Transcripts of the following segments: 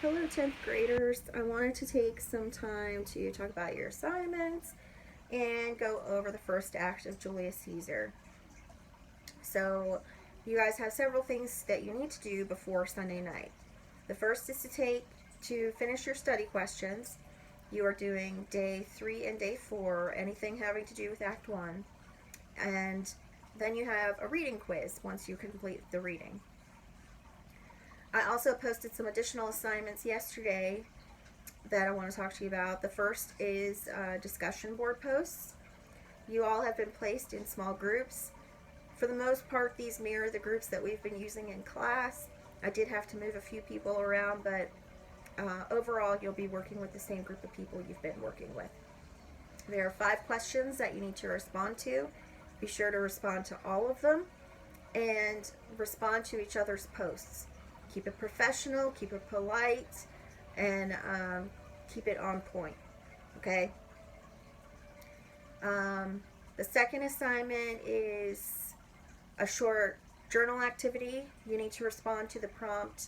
Hello, 10th graders. I wanted to take some time to talk about your assignments and go over the first act of Julius Caesar. So, you guys have several things that you need to do before Sunday night. The first is to finish your study questions. You are doing day 3 and day 4, anything having to do with Act 1. And then you have a reading quiz once you complete the reading. I also posted some additional assignments yesterday that I want to talk to you about. The first is discussion board posts. You all have been placed in small groups. For the most part, these mirror the groups that we've been using in class. I did have to move a few people around, but overall, you'll be working with the same group of people you've been working with. There are 5 questions that you need to respond to. Be sure to respond to all of them and respond to each other's posts. Keep it professional, keep it polite, and keep it on point. Okay? The second assignment is a short journal activity. You need to respond to the prompt,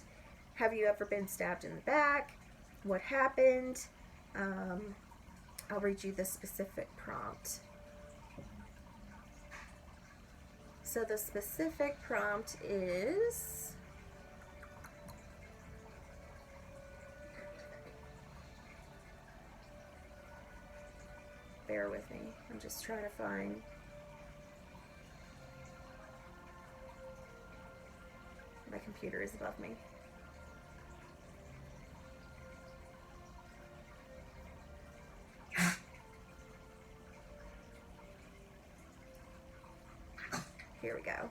have you ever been stabbed in the back? What happened? I'll read you the specific prompt. So the specific prompt is, bear with me, I'm just trying to find, my computer is above me. Here we go.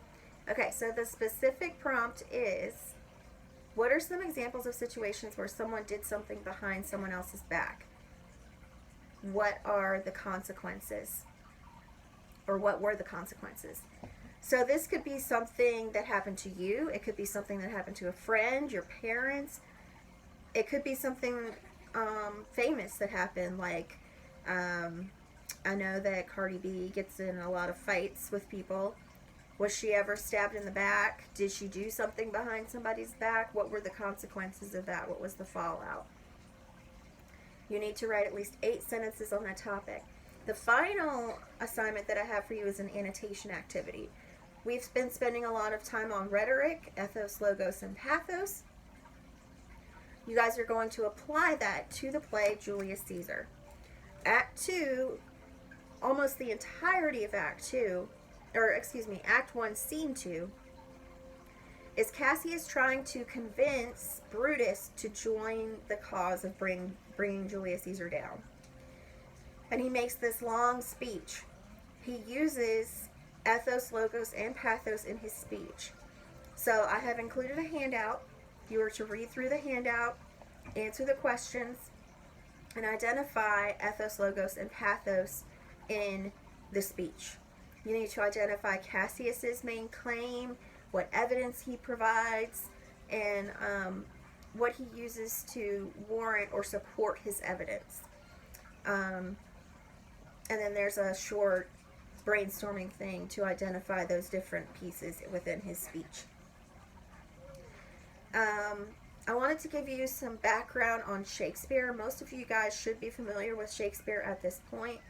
Okay, so the specific prompt is, what are some examples of situations where someone did something behind someone else's back? What are the consequences? Or what were the consequences? So this could be something that happened to you. It could be something that happened to a friend, your parents. It could be something famous that happened, like I know that Cardi B gets in a lot of fights with people. Was she ever stabbed in the back? Did she do something behind somebody's back? What were the consequences of that? What was the fallout? You need to write at least 8 sentences on that topic. The final assignment that I have for you is an annotation activity. We've been spending a lot of time on rhetoric, ethos, logos, and pathos. You guys are going to apply that to the play Julius Caesar. Act 2, almost the entirety of Act 1, Scene 2, is Cassius trying to convince Brutus to join the cause of bringing Julius Caesar down. And he makes this long speech. He uses ethos, logos, and pathos in his speech. So I have included a handout. You are to read through the handout, answer the questions, and identify ethos, logos, and pathos in the speech. You need to identify Cassius's main claim, what evidence he provides, and what he uses to warrant or support his evidence. And then there's a short brainstorming thing to identify those different pieces within his speech. I wanted to give you some background on Shakespeare. Most of you guys should be familiar with Shakespeare at this point,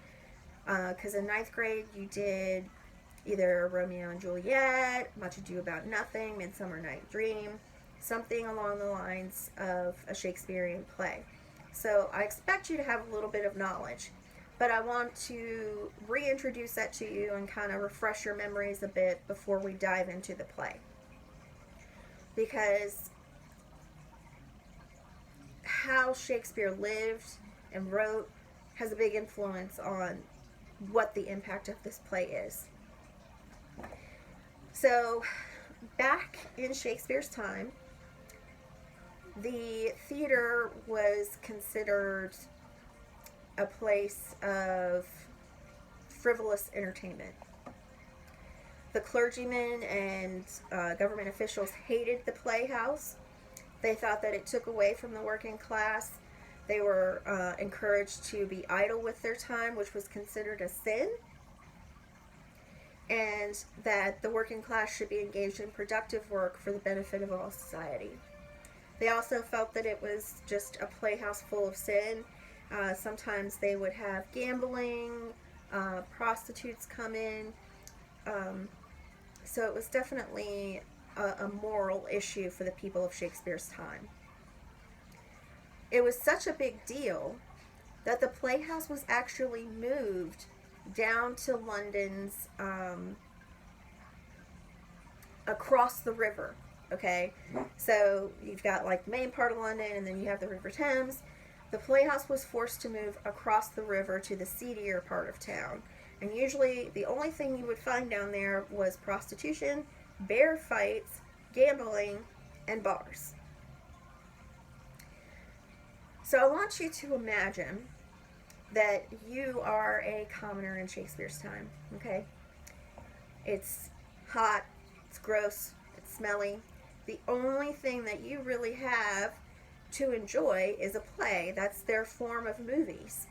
because in 9th grade you did either Romeo and Juliet, Much Ado About Nothing, Midsummer Night's Dream, something along the lines of a Shakespearean play. So I expect you to have a little bit of knowledge, but I want to reintroduce that to you and kind of refresh your memories a bit before we dive into the play. Because how Shakespeare lived and wrote has a big influence on what the impact of this play is. So, back in Shakespeare's time, the theater was considered a place of frivolous entertainment. The clergymen and government officials hated the playhouse. They thought that it took away from the working class. They were encouraged to be idle with their time, which was considered a sin, and that the working class should be engaged in productive work for the benefit of all society. They also felt that it was just a playhouse full of sin. Sometimes they would have gambling, prostitutes come in. Um, so it was definitely a moral issue for the people of Shakespeare's time. It was such a big deal that the playhouse was actually moved down to London's across the river. Okay, so you've got like the main part of London, and then you have the River Thames. The playhouse was forced to move across the river to the seedier part of town, and usually the only thing you would find down there was prostitution, bear fights, gambling, and bars. So I want you to imagine that you are a commoner in Shakespeare's time. Okay, it's hot, it's gross, it's smelly. The only thing that you really have to enjoy is a play. That's their form of movies.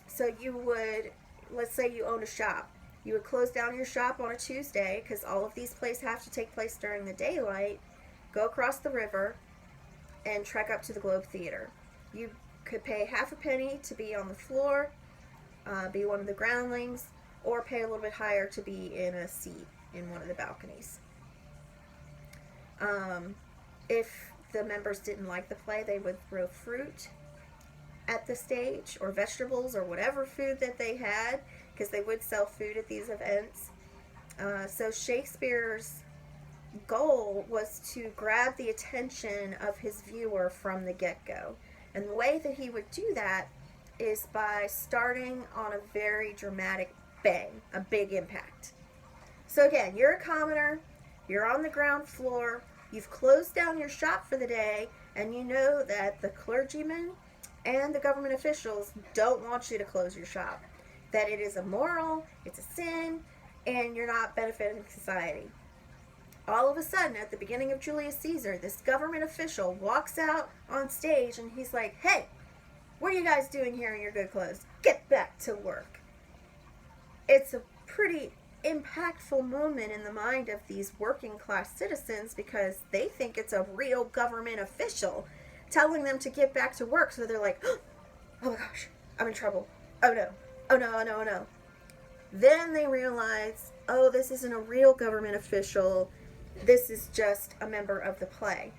So you would, let's say you own a shop. You would close down your shop on a Tuesday because all of these plays have to take place during the daylight. Go across the river and trek up to the Globe Theater. You could pay half a penny to be on the floor, be one of the groundlings, or pay a little bit higher to be in a seat in one of the balconies. If the members didn't like the play, they would throw fruit at the stage, or vegetables, or whatever food that they had, because they would sell food at these events. So Shakespeare's goal was to grab the attention of his viewer from the get-go. And the way that he would do that is by starting on a very dramatic bang, a big impact. So again, you're a commoner, you're on the ground floor, you've closed down your shop for the day, and you know that the clergymen and the government officials don't want you to close your shop. That it is immoral, it's a sin, and you're not benefiting society. All of a sudden, at the beginning of Julius Caesar, this government official walks out on stage and he's like, "Hey, what are you guys doing here in your good clothes? Get back to work." It's a pretty impactful moment in the mind of these working class citizens because they think it's a real government official telling them to get back to work. So they're like, "Oh my gosh, I'm in trouble. Oh no, oh no, oh no, oh no." Then they realize, oh, this isn't a real government official. This is just a member of the play.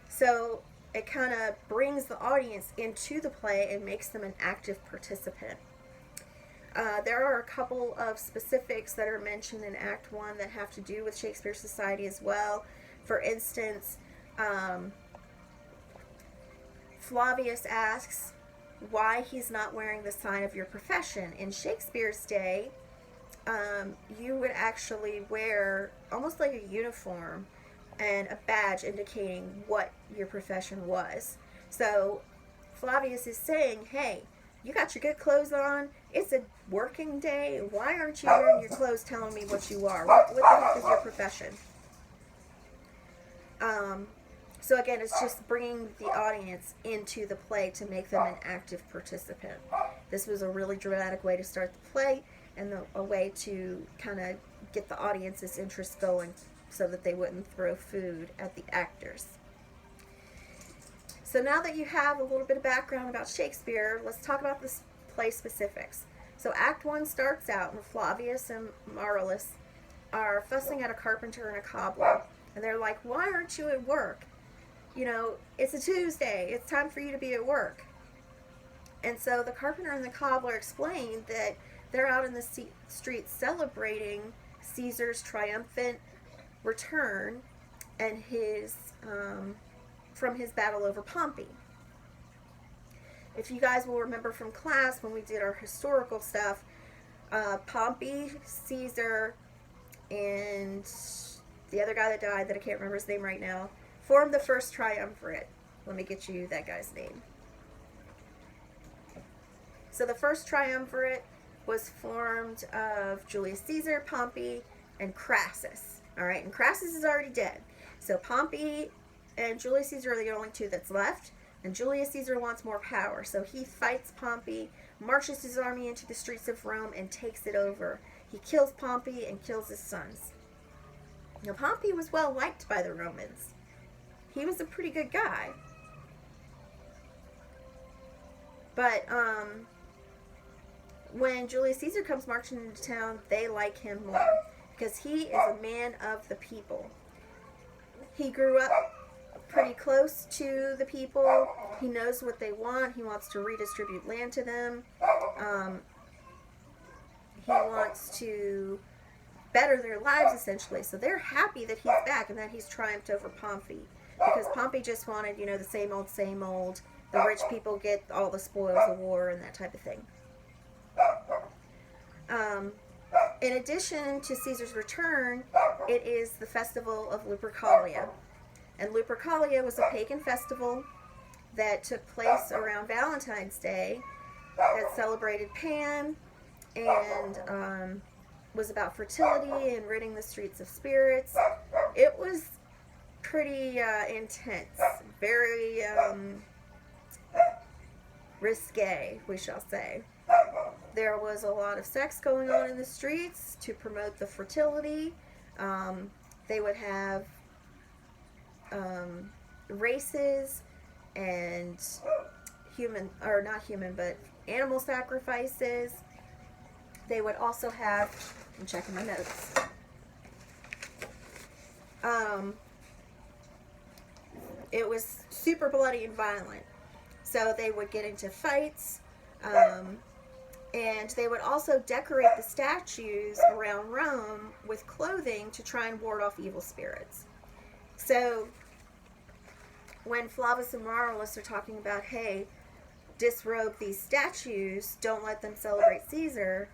So it kind of brings the audience into the play and makes them an active participant. There are a couple of specifics that are mentioned in Act 1 that have to do with Shakespeare Society as well. For instance, Flavius asks why he's not wearing the sign of your profession. In Shakespeare's day, you would actually wear almost like a uniform and a badge indicating what your profession was. So Flavius is saying, hey, you got your good clothes on, it's a working day, why aren't you wearing your clothes telling me what you are? What the heck is your profession? So again, it's just bringing the audience into the play to make them an active participant. This was a really dramatic way to start the play, and a way to kind of get the audience's interest going so that they wouldn't throw food at the actors. So now that you have a little bit of background about Shakespeare, let's talk about the play specifics. So Act 1 starts out when Flavius and Marullus are fussing at a carpenter and a cobbler. And they're like, why aren't you at work? You know, it's a Tuesday. It's time for you to be at work. And so the carpenter and the cobbler explain that they're out in the streets celebrating Caesar's triumphant return and his from his battle over Pompey. If you guys will remember from class when we did our historical stuff, Pompey, Caesar, and the other guy that died that I can't remember his name right now, formed the first triumvirate. Let me get you that guy's name. So the first triumvirate was formed of Julius Caesar, Pompey, and Crassus. All right, and Crassus is already dead. So Pompey and Julius Caesar are the only two that's left, and Julius Caesar wants more power. So he fights Pompey, marches his army into the streets of Rome, and takes it over. He kills Pompey and kills his sons. Now, Pompey was well liked by the Romans. He was a pretty good guy. But when Julius Caesar comes marching into town, they like him more because he is a man of the people. He grew up pretty close to the people. He knows what they want. He wants to redistribute land to them. He wants to better their lives, essentially. So they're happy that he's back and that he's triumphed over Pompey. Because Pompey just wanted, the same old, same old. The rich people get all the spoils of war and that type of thing. In addition to Caesar's return, it is the festival of Lupercalia. And Lupercalia was a pagan festival that took place around Valentine's Day that celebrated Pan and was about fertility and ridding the streets of spirits. It was pretty intense, very risque, we shall say. There was a lot of sex going on in the streets to promote the fertility. They would have races and animal sacrifices. They would also have, I'm checking my notes. It was super bloody and violent. So they would get into fights. And they would also decorate the statues around Rome with clothing to try and ward off evil spirits. So when Flavius and Marullus are talking about, hey, disrobe these statues, don't let them celebrate Caesar,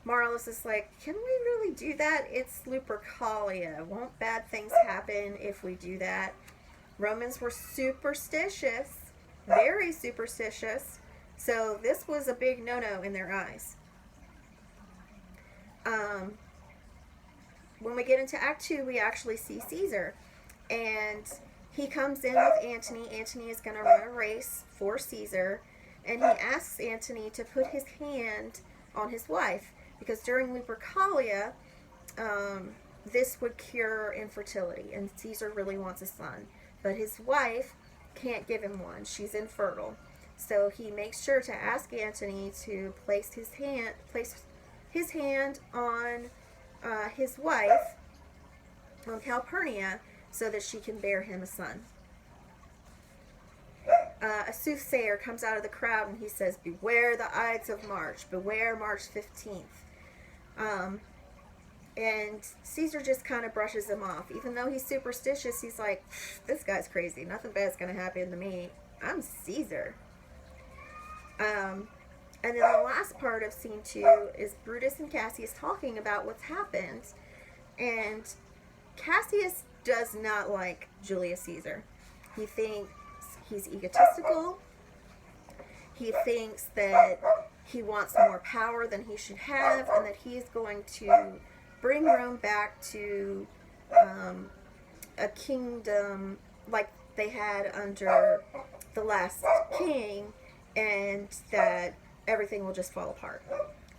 Marullus is like, can we really do that? It's Lupercalia. Won't bad things happen if we do that? Romans were superstitious, very superstitious. So this was a big no-no in their eyes. When we get into Act 2, we actually see Caesar. And he comes in with Antony. Antony is going to run a race for Caesar. And he asks Antony to put his hand on his wife. Because during Lupercalia, this would cure infertility. And Caesar really wants a son. But his wife can't give him one. She's infertile. So he makes sure to ask Antony to place his hand on his wife, on Calpurnia, so that she can bear him a son. A soothsayer comes out of the crowd and he says, "Beware the Ides of March. Beware March 15th." And Caesar just kind of brushes him off. Even though he's superstitious, he's like, this guy's crazy. Nothing bad's going to happen to me. I'm Caesar. And then the last part of scene 2 is Brutus and Cassius talking about what's happened. And Cassius does not like Julius Caesar. He thinks he's egotistical. He thinks that he wants more power than he should have, and that he's going to bring Rome back to a kingdom like they had under the last king, and that everything will just fall apart.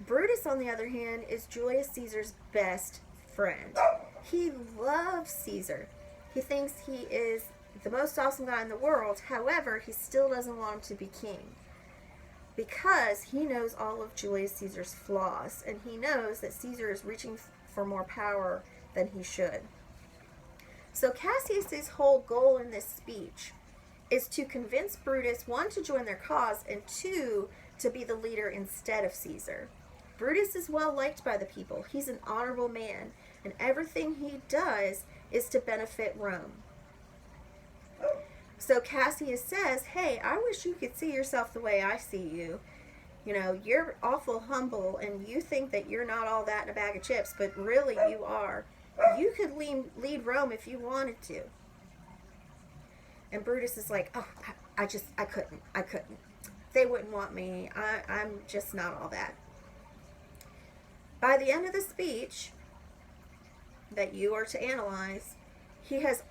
Brutus, on the other hand, is Julius Caesar's best friend. He loves Caesar. He thinks he is the most awesome guy in the world. However, he still doesn't want him to be king, because he knows all of Julius Caesar's flaws, and he knows that Caesar is reaching for more power than he should. So Cassius's whole goal in this speech is to convince Brutus, 1, to join their cause, and 2, to be the leader instead of Caesar. Brutus is well liked by the people. He's an honorable man, and everything he does is to benefit Rome. So Cassius says, hey, I wish you could see yourself the way I see you. You're awful humble, and you think that you're not all that in a bag of chips, but really you are. You could lead Rome if you wanted to. And Brutus is like, oh, I couldn't. They wouldn't want me. I'm just not all that. By the end of the speech that you are to analyze, he has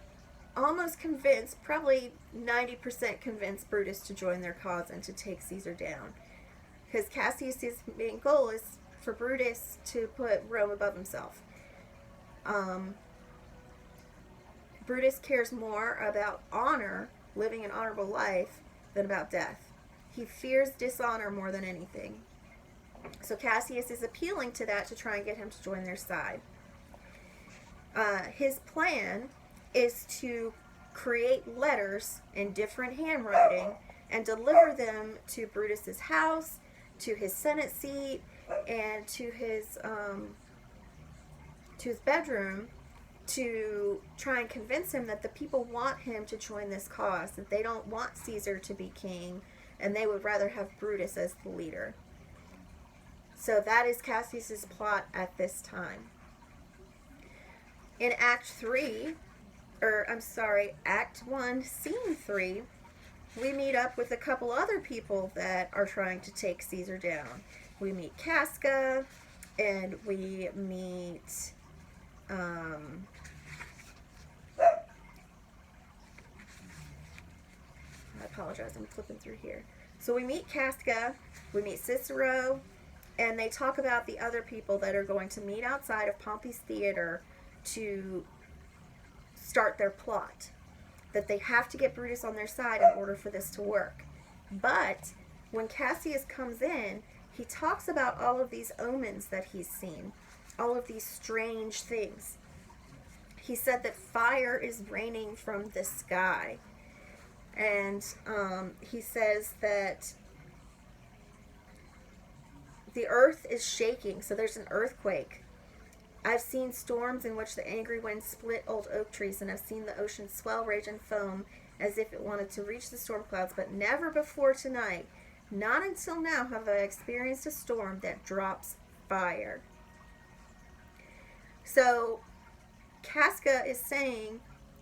almost convinced, probably 90% convinced Brutus to join their cause and to take Caesar down. Because Cassius' main goal is for Brutus to put Rome above himself. Brutus cares more about honor, living an honorable life, than about death. He fears dishonor more than anything. So Cassius is appealing to that to try and get him to join their side. His plan is to create letters in different handwriting and deliver them to Brutus's house, to his Senate seat, and to his bedroom, to try and convince him that the people want him to join this cause, that they don't want Caesar to be king, and they would rather have Brutus as the leader. So that is Cassius's plot at this time. In Act 1, Scene 3, we meet up with a couple other people that are trying to take Caesar down. We meet Casca, and we meet I apologize, I'm flipping through here. So we meet Casca, we meet Cicero, and they talk about the other people that are going to meet outside of Pompey's theater to start their plot. That they have to get Brutus on their side in order for this to work. But when Cassius comes in, he talks about all of these omens that he's seen, all of these strange things. He said that fire is raining from the sky. And he says that the earth is shaking, so there's an earthquake. I've seen storms in which the angry wind split old oak trees, and I've seen the ocean swell, rage, and foam as if it wanted to reach the storm clouds, but never before tonight, not until now, have I experienced a storm that drops fire. So Casca is saying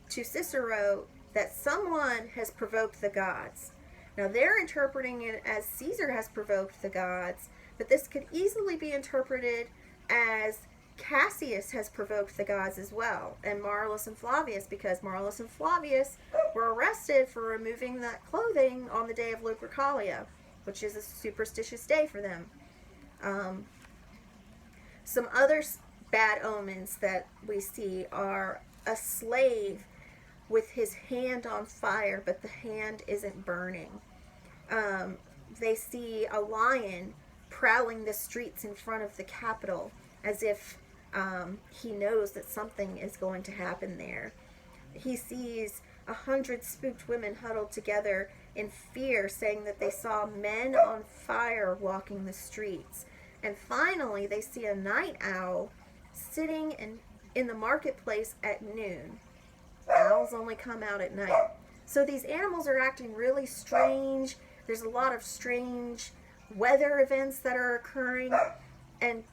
to Cicero that someone has provoked the gods. Now they're interpreting it as Caesar has provoked the gods, but this could easily be interpreted as Cassius has provoked the gods as well, and Marcellus and Flavius, because Marcellus and Flavius were arrested for removing that clothing on the day of Lupercalia, which is a superstitious day for them. Some other bad omens that we see are a slave with his hand on fire, but the hand isn't burning. They see a lion prowling the streets in front of the Capitol as if he knows that something is going to happen there. He sees 100 spooked women huddled together in fear, saying that they saw men on fire walking the streets. And finally, they see a night owl sitting in the marketplace at noon. Owls only come out at night. So these animals are acting really strange. There's a lot of strange weather events that are occurring, and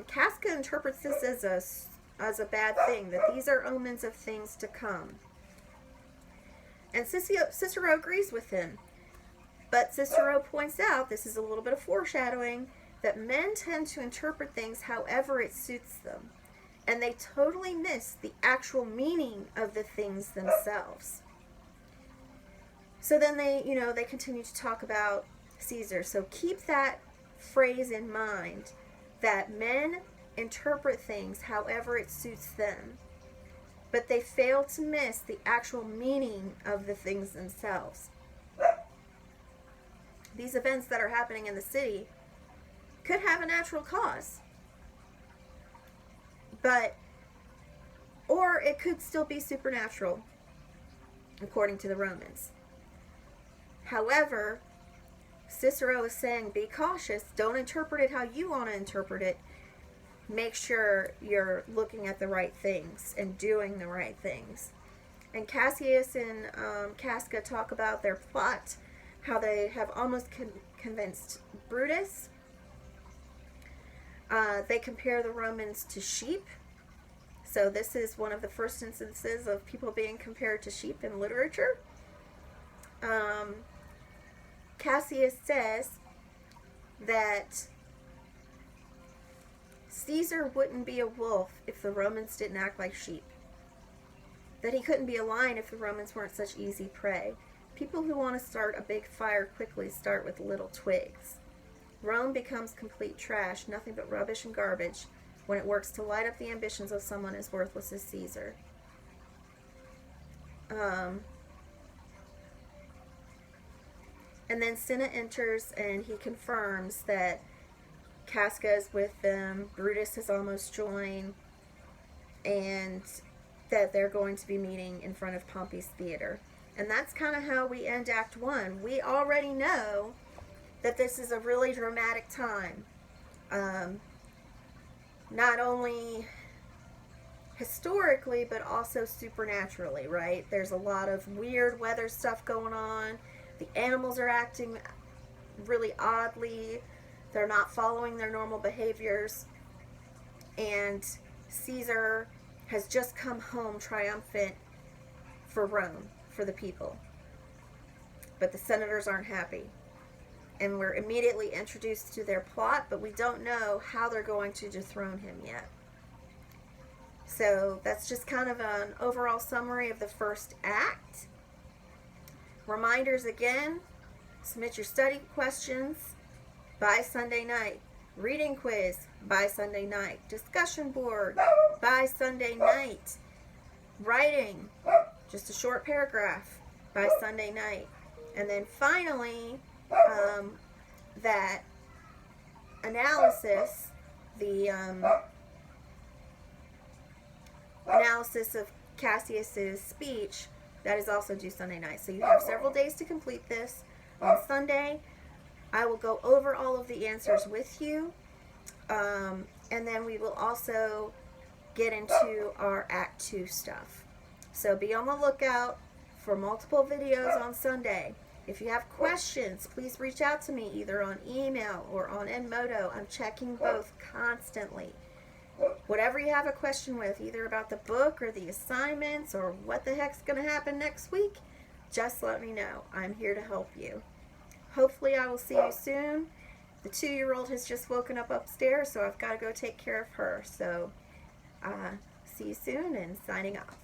Casca interprets this as a bad thing, that these are omens of things to come. And Cicero agrees with him. But Cicero points out, this is a little bit of foreshadowing, that men tend to interpret things however it suits them. And they totally miss the actual meaning of the things themselves. So then they continue to talk about Caesar. So keep that phrase in mind, that men interpret things however it suits them, but they fail to miss the actual meaning of the things themselves. These events that are happening in the city could have a natural cause, or it could still be supernatural, according to the Romans. However, Cicero is saying, be cautious. Don't interpret it how you want to interpret it. Make sure you're looking at the right things and doing the right things. And Cassius and Casca talk about their plot, how they have almost convinced Brutus. They compare the Romans to sheep. So this is one of the first instances of people being compared to sheep in literature. Cassius says that Caesar wouldn't be a wolf if the Romans didn't act like sheep. That he couldn't be a lion if the Romans weren't such easy prey. People who want to start a big fire quickly start with little twigs. Rome becomes complete trash, nothing but rubbish and garbage, when it works to light up the ambitions of someone as worthless as Caesar. And then Cinna enters and he confirms that Casca is with them, Brutus has almost joined, and that they're going to be meeting in front of Pompey's theater. And that's kind of how we end Act 1. We already know that this is a really dramatic time. Not only historically, but also supernaturally, right? There's a lot of weird weather stuff going on. The animals are acting really oddly. They're not following their normal behaviors. And Caesar has just come home triumphant for Rome, for the people. But the senators aren't happy. And we're immediately introduced to their plot, but we don't know how they're going to dethrone him yet. So that's just kind of an overall summary of the first act. Reminders again, submit your study questions by Sunday night. Reading quiz by Sunday night. Discussion board by Sunday night. Writing, just a short paragraph by Sunday night. And then finally, that analysis, the analysis of Cassius's speech, that is also due Sunday night. So you have several days to complete this. On Sunday, I will go over all of the answers with you, and then we will also get into our Act 2 stuff. So be on the lookout for multiple videos on Sunday. If you have questions, please reach out to me either on email or on Edmodo. I'm checking both constantly. Whatever you have a question with, either about the book or the assignments or what the heck's going to happen next week, just let me know. I'm here to help you. Hopefully I will see you soon. The 2-year-old has just woken up upstairs, so I've got to go take care of her. So see you soon, and signing off.